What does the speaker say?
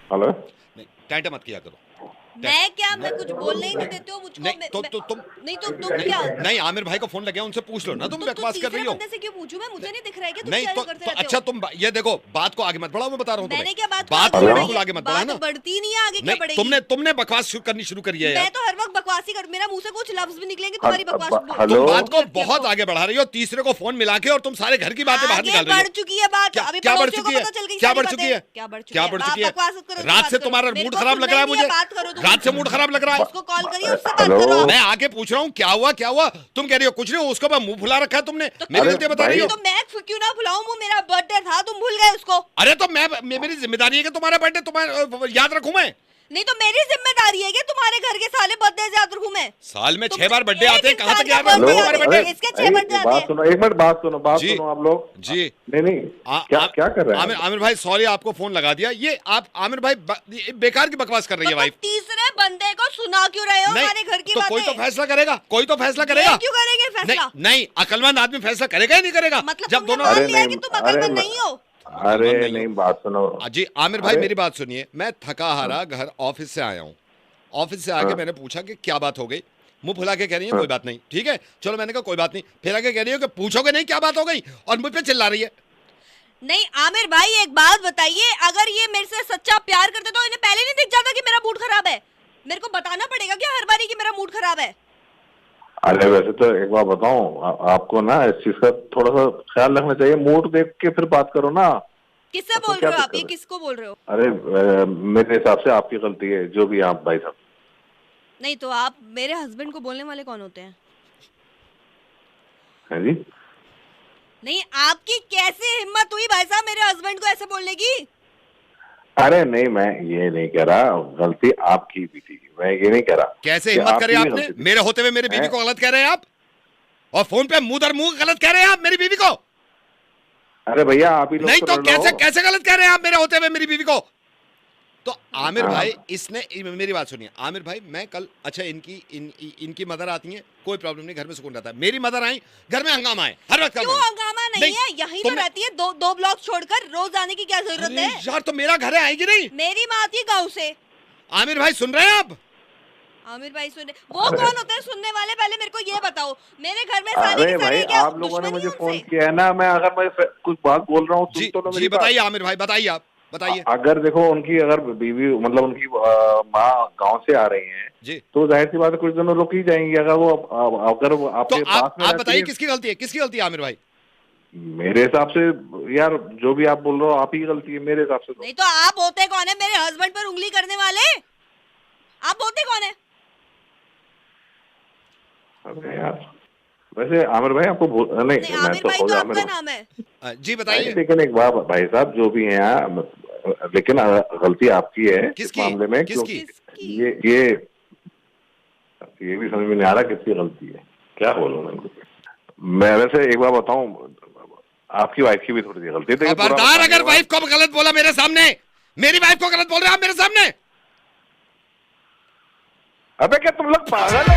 Hello. नहीं tight मत किया करो। मैं क्या, मैं कुछ बोलने ही नहीं देते हो मुझको। नहीं तो तुम नहीं तो तुम क्या? नहीं आमिर भाई को फोन लगे उनसे पूछ लो ना, तुम तो बकवास कर तीसरे रही हो। बंदे से क्यों पूछूं मैं? मुझे नहीं दिख रहा है कि तुम नहीं क्या तो करते रहते अच्छा हो? तुम ये देखो, बात को आगे मत बढ़ाओ, मैं बता रहा हूँ मैंने तुम्हें। क्या बात को बात आगे को बढ़ाई बिल्कुल है? आगे मत बढ़ा बात ना। बढ़ती नहीं है, आगे क्या नहीं बढ़ेगी? तुमने बकवास करनी शुरू करी है मैं यार। तो हर वक्त बकवास ही कर, मेरा मुंह से कुछ लफ्ज भी निकलेंगे तुम्हारी बकवास हेलो। तुम बात को रखती है बहुत तो। आगे बढ़ा रही हो, तीसरे को फोन मिला के, और तुम सारे घर की बातें बाहर आगे निकाल रही बढ़ हो। चुकी है बात, अभी क्या बढ़ पड़ोसियों चुकी को है? पता चल गई क्या सारी बढ़ चुकी है? बातें। क्या बढ़ चुकी क्या है? बढ़ चुकी है? बकवास करो तो रात बात से करो। तुम्हारा मेरे मूड को खराब लग रहा है सुनना ही नहीं मुझे। बात करो तुम। रात से मूड खराब लग रहा है। उसको कॉल करिए, उससे बात हेलो। करो। मैं आके पूछ रहा हूँ क्या हुआ क्या हुआ, तुम कह रही हो कुछ नहीं, उसको मैं मुंह फुला रखा है तुमने, मेरी अरे गलती बता रही हो। तो मैं क्यों ना भुलाऊं? वो मेरा बर्थडे था, तुम भूल गए उसको। अरे तो मेरी जिम्मेदारी है कि तुम्हारा बर्थडे तुम्हारा याद रखूं मैं। नहीं तो मेरी जिम्मेदारी है कि तुम्हारे घर के साले बर्थडे याद रखूं मैं। साल में 6 तुमने बार बर्थडे एक आते हैं, कहाँ तक इंसान याद का रखूं birthday तुम्हारे याद बर्थडे? है। इसके 6 बर्थडे आते बात हैं। सुनो, एक मिनट बात जी सुनो आप लोग। जी नहीं नहीं, क्या क्या कर रहे हैं आमिर आप? आमिर भाई सॉरी, आपको फोन लगा दिया। ये आप आमिर भाई ये बेकार की बकवास कर रही है तो वाइफ। तीसरे बंदे को सुना क्यों रहे हो नहीं हमारे घर की तो बातें? कोई तो फैसला करेगा, कोई तो फैसला ये करेगा। क्यों करेंगे फैसला? नहीं अकलमंद आदमी फैसला करेगा ही नहीं करेगा। मतलब जब तुमने दोनों मान अरे लिया नहीं, कि तुम अकलमंद नहीं हो। अरे अकलमंद नहीं नहीं, हो। बात सुनो। जी आमिर भाई अरे मेरी बात सुनिए, मैं थका हारा घर ऑफिस से आया हूँ। ऑफिस से आके हाँ, मैंने पूछा कि क्या बात हो गई, मुंह फुला के कह रही है हाँ। कोई बात नहीं, ठीक है चलो, मैंने कहा कोई बात नहीं, फिर आके कह रही हो कि पूछोगे नहीं क्या बात हो गई, और मुझ पे चिल्ला रही है। नहीं आमिर भाई, एक बात बताइए, अगर ये मेरे से सच्चा प्यार करते तो इन्हें पहले नहीं दिख जाता कि मेरा मूड खराब है? मेरे को बताना पड़ेगा क्या हर बारी कि मेरा मूड खराब है? अरे वैसे तो एक बार बताऊं, आपको ना इस चीज का थोड़ा सा ख्याल रखना चाहिए। मूड देख के फिर बात करो ना। किससे तो बोल क्या रहे हो आप? दिक्कत ये है? किसको बोल रहे हो? अरे मेरे हिसाब से आपकी गलती है, जो भी आप भाई साहब। नहीं तो आप मेरे हस्बैंड को बोलने वाले कौन होते हैं? है जी। नहीं, आपकी कैसे हिम्मत हुई भाई साहब मेरे हस्बैंड को ऐसे बोलने की? अरे नहीं, मैं ये नहीं कह रहा, गलती आपकी भी थी, मैं ये नहीं कह रहा कैसे कि हिम्मत करे आपकी भी आपने, गलती थी। मेरे होते हुए मेरी बीवी को गलत कह रहे हैं आप, और फोन पे मुंह दर मुंह गलत कह रहे हैं आप मेरी बीवी को। अरे भैया आप ही लोग नहीं तो लड़ कैसे लो। कैसे गलत कह रहे हैं आप मेरे होते हुए मेरी बीवी को? तो आमिर हाँ। भाई इसने मेरी बात सुनिए, आमिर भाई मैं कल, अच्छा इनकी मदर आती है, कोई प्रॉब्लम नहीं, घर में सुकून रहता है। मेरी मदर आई, घर में हंगामा है हर वक्त। क्यों हंगामा नहीं है? यहीं तो रहती है, दो ब्लॉक छोड़कर रोज आने की क्या जरूरत है? यार तो मेरा घर है, आएगी नहीं? मेरी माँ आती है गाँव से। आमिर भाई सुन रहे हैं आप? आमिर भाई सुने, वो कौन होते हैं सुनने वाले? पहले मेरे को ये बताओ, मेरे घर में साले अरे के सारे भाई क्या आप लोगों ने दुश्मनी मुझे है फोन उनसे? किया है ना, मैं अगर मैं कुछ बात बोल रहा हूँ सुन जी तो लो जी मेरी बात। बताइए आमिर भाई, बताइए आप बताइए। अगर देखो उनकी अगर बीवी मतलब उनकी माँ गांव से आ रही हैं, जी तो जाहिर सी बात है कुछ दिनों रुक ही जाएंगी। अगर वो तो आपके पास में आप रहती बताइए है। किसकी गलती है, किसकी गलती है आमिर भाई? मेरे हिसाब से यार जो भी आप बोल रहे हो आप ही की गलती है मेरे हिसाब से तो। नहीं तो आप होते कौन है मेरे हस्बैंड पर उंगली करने वाले? आप होते कौन है? अरे यार वैसे आमिर भाई आपको नहीं, नहीं मैं आमिर तो भाई हो तो जा आपका नाम है। जी बताइए। लेकिन एक बात भाई साहब, जो भी है लेकिन गलती आपकी है इस किसकी? मामले में, किसकी? क्योंकि ये भी समझ में नहीं आ रहा किसकी गलती है, क्या बोलूं मैं वैसे एक बार बताऊं, आपकी वाइफ की भी थोड़ी सी गलती है। देखिए, बुरा खबरदार मत अगर मानिएगा। वाइफ को गलत बोला मेरे सामने, मेरी वाइफ को गलत बोल रहे हैं आप मेरे सामने। अबे क्या तुम लोग पागल हो?